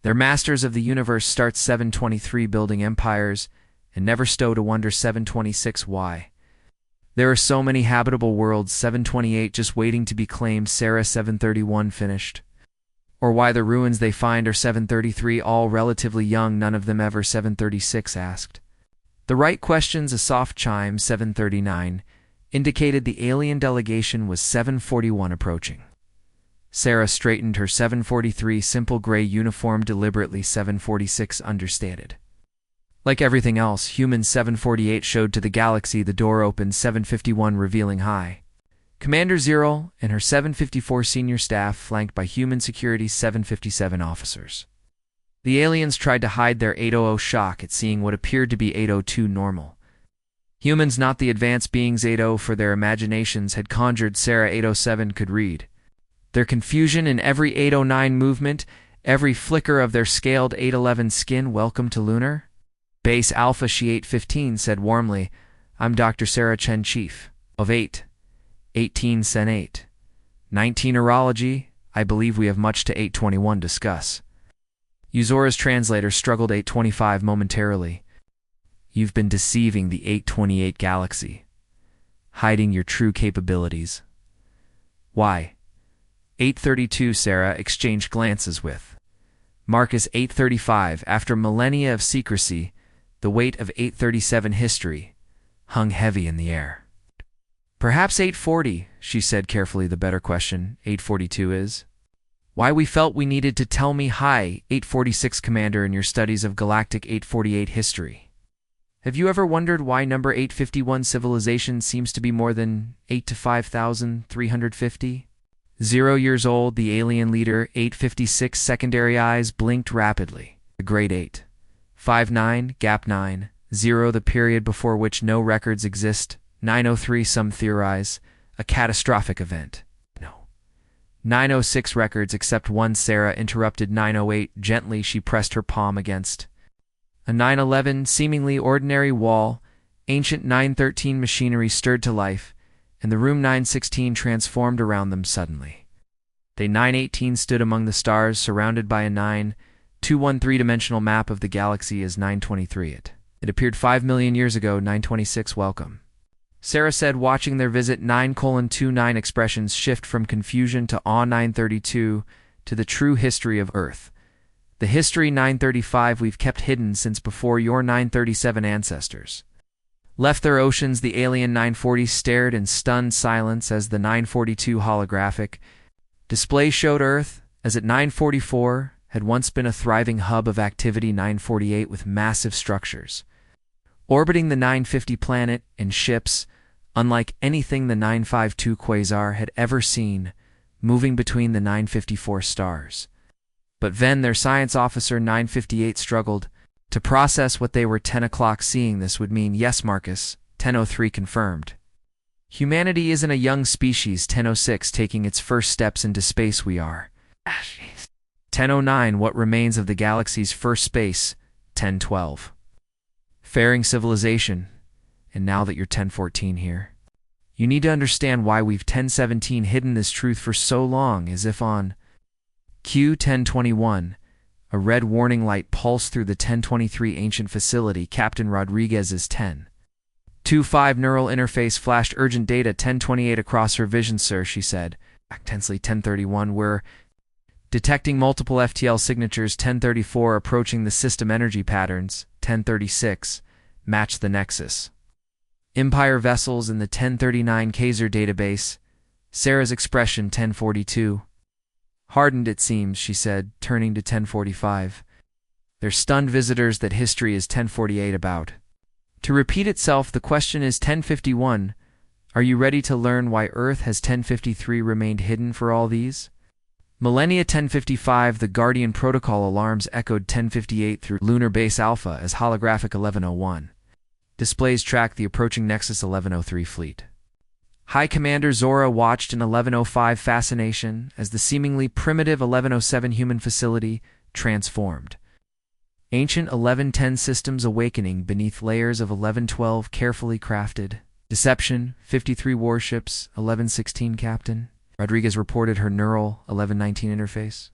Their masters of the universe start 723 building empires, and never stow to wonder 726 why. There are so many habitable worlds, 728 just waiting to be claimed, Sarah 731 finished. Or why the ruins they find are 733 all relatively young, none of them ever, 736 asked. The right questions, a soft chime, 739, indicated the alien delegation was 741 approaching. Sarah straightened her 743 simple gray uniform deliberately, 746 understated. Like everything else, human 748 showed to the galaxy. The door opened, 751 revealing hi. Commander Zero and her 754 senior staff, flanked by human security 757 officers. The aliens tried to hide their 800 shock at seeing what appeared to be 802 normal. Humans, not the advanced beings 80 for their imaginations had conjured Sarah 807 could read. Their confusion in every 809 movement, every flicker of their scaled 811 skin. Welcome to Lunar Base Alpha, she 815 said warmly. I'm Dr. Sarah Chen, Chief of 8. 18 Sen 8. 19 Urology. I believe we have much to 821 discuss. Uzora's translator struggled 825 momentarily. You've been deceiving the 828 galaxy, hiding your true capabilities. Why? 832 Sarah exchanged glances with Marcus 835. After millennia of secrecy, the weight of 837 history hung heavy in the air. Perhaps 840, she said carefully. The better question, 842 is. Why we felt we needed to tell me hi, 846 Commander, in your studies of galactic 848 history. Have you ever wondered why number 851 civilization seems to be more than 8 to 5,350? 0 years old, the alien leader, 856 secondary eyes blinked rapidly. The grade 8. 59, gap 9, 0 the period before which no records exist, 903 some theorize, a catastrophic event. No. 906 records except one. Sarah interrupted 908 gently. She pressed her palm against a 911 seemingly ordinary wall. Ancient 913 machinery stirred to life, and the room 916 transformed around them suddenly. They 918 stood among the stars, surrounded by a 921 three-dimensional map of the galaxy as 923 it. It appeared 5 million years ago. 926 welcome. Sarah said, watching their visit. 9:29 expressions shift from confusion to awe. 932 to the true history of Earth. The history 935 we've kept hidden since before your 937 ancestors left their oceans. The alien 940 stared in stunned silence as the 942 holographic display showed Earth, as at 944, had once been a thriving hub of activity. 948 with massive structures orbiting the 950 planet and ships, unlike anything the 952 quasar had ever seen, moving between the 954 stars. But then their science officer 958 struggled to process what they were. 10 o'clock. Seeing this would mean yes, Marcus. 1003 confirmed. Humanity isn't a young species. 1006 taking its first steps into space. We are. 1009 what remains of the galaxy's first space. 1012 faring civilization. And now that you're 1014 here, you need to understand why we've 1017 hidden this truth for so long. As if on Q 1021, a red warning light pulsed through the 1023 ancient facility. Captain Rodriguez's 1025 neural interface flashed urgent data. 1028 across her vision, sir, she said. Tensely. 1031 we're detecting multiple FTL signatures. 1034 approaching the system energy patterns. 1036 match the nexus. Empire vessels in the 1039 Kaiser database. Sarah's expression 1042 hardened. It seems, she said, turning to 1045. They're stunned visitors that history is 1048 about to repeat itself. The question is 1051. Are you ready to learn why Earth has 1053 remained hidden for all these millennia? 1055 the Guardian Protocol alarms echoed 1058 through Lunar Base Alpha as holographic 1101 displays track the approaching Nexus 1103 fleet. High Commander Zora watched in 1105 fascination as the seemingly primitive 1107 human facility transformed. Ancient 1110 systems awakening beneath layers of 1112 carefully crafted. Deception, 53 warships, 1116 Captain. Rodriguez reported her neural 1119 interface.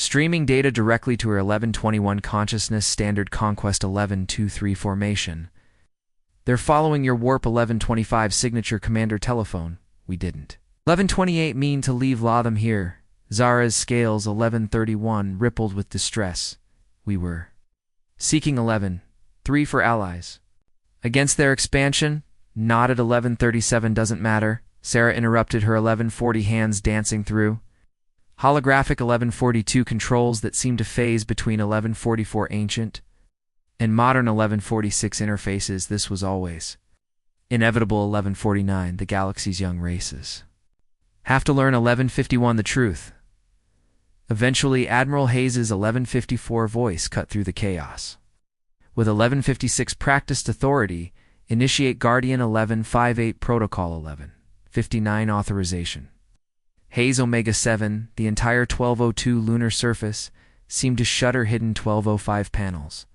streaming data directly to her 1121 consciousness standard Conquest 1123 formation. They're following your Warp 1125 signature commander telephone. We didn't. 1128 mean to leave Latham here. Zara's scales 1131 rippled with distress. We were seeking 11-3 for allies. Against their expansion? Not at 1137 doesn't matter. Sarah interrupted, her 1140 hands dancing through holographic 1142 controls that seemed to phase between 1144 ancient and modern 1146 interfaces. This was always inevitable. 1149, the galaxy's young races have to learn 1151 the truth. Eventually, Admiral Hayes's 1154 voice cut through the chaos. With 1156 practiced authority, initiate Guardian 1158 Protocol 1159 authorization. Hayes Omega 7, the entire 1202 lunar surface, seemed to shutter hidden 1205 panels.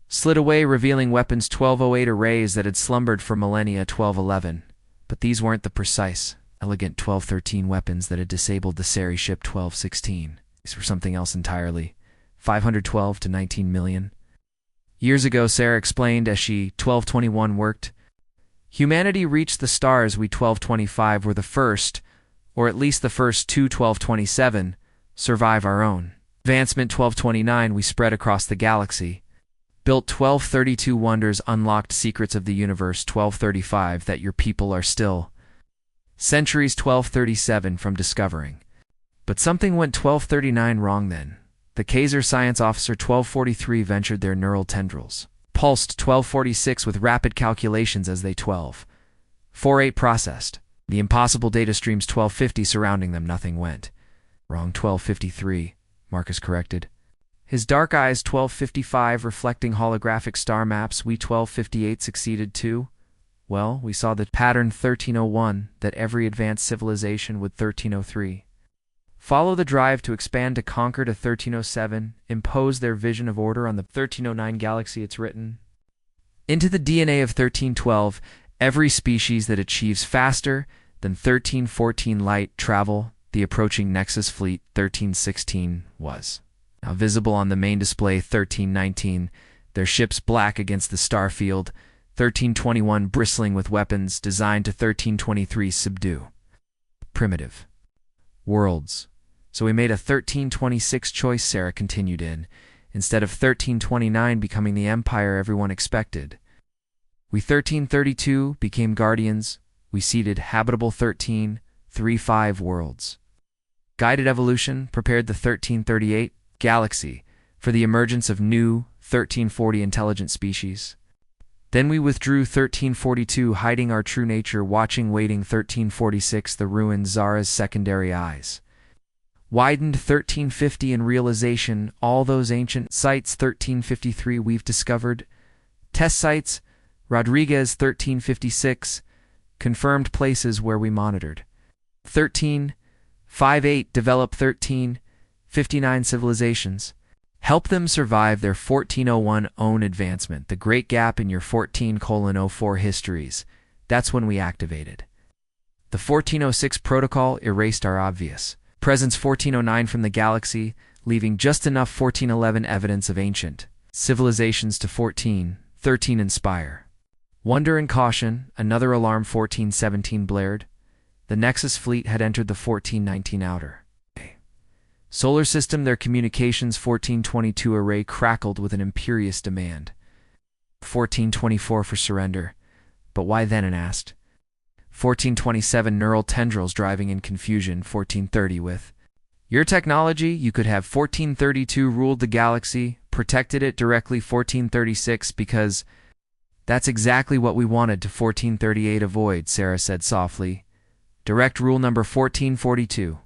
Slid away, revealing weapons 1208 arrays that had slumbered for millennia 1211. But these weren't the precise, elegant 1213 weapons that had disabled the Sari ship 1216. These were something else entirely. 512 to 19 million. Years ago, Sarah explained as she 1221 worked, humanity reached the stars. We 1225 were the first, or at least the first two 1227, survive our own advancement. 1229 we spread across the galaxy, built 1232 wonders, unlocked secrets of the universe. 1235 that your people are still centuries 1237 from discovering. But something went 1239 wrong then. The Kaiser science officer 1243 ventured their neural tendrils, pulsed 1246 with rapid calculations as they 1248 processed the impossible data streams 1250 surrounding them. Nothing went wrong. 1253, Marcus corrected, his dark eyes. 1255 reflecting holographic star maps. We 1258 succeeded too. Well, we saw the pattern 1301 that every advanced civilization would 1303 follow the drive to expand, to conquer, to 1307 impose their vision of order on the 1309 galaxy. It's written into the DNA of 1312. Every species that achieves faster than 1314 light travel, the approaching Nexus fleet 1316 was now visible on the main display. 1319, their ships black against the star field. 1321, bristling with weapons designed to 1323 subdue primitive worlds. So we made a 1326 choice, Sarah continued instead of 1329 becoming the empire everyone expected. We 1332 became guardians. We seeded habitable 1335 worlds. Guided evolution prepared the 1338 galaxy for the emergence of new 1340 intelligent species. Then we withdrew 1342, hiding our true nature, watching, waiting. 1346, the ruined Zara's secondary eyes widened. 1350, in realization, all those ancient sites. 1353, we've discovered test sites. Rodriguez 1356, confirmed places where we monitored. 1358, develop 1359 civilizations. Help them survive their 1401 own advancement, the great gap in your 14:04 histories. That's when we activated. The 1406 protocol erased our obvious presence 1409 from the galaxy, leaving just enough 1411 evidence of ancient civilizations to 1413 inspire wonder and caution. Another alarm 1417 blared. The Nexus fleet had entered the 1419 outer solar system. Their communications 1422 array crackled with an imperious demand. 1424 for surrender. But why then, and asked. 1427 neural tendrils driving in confusion. 1430 with your technology, you could have 1432 ruled the galaxy, protected it directly. 1436 because that's exactly what we wanted to 1438 avoid, Sarah said softly. Direct rule number 1442.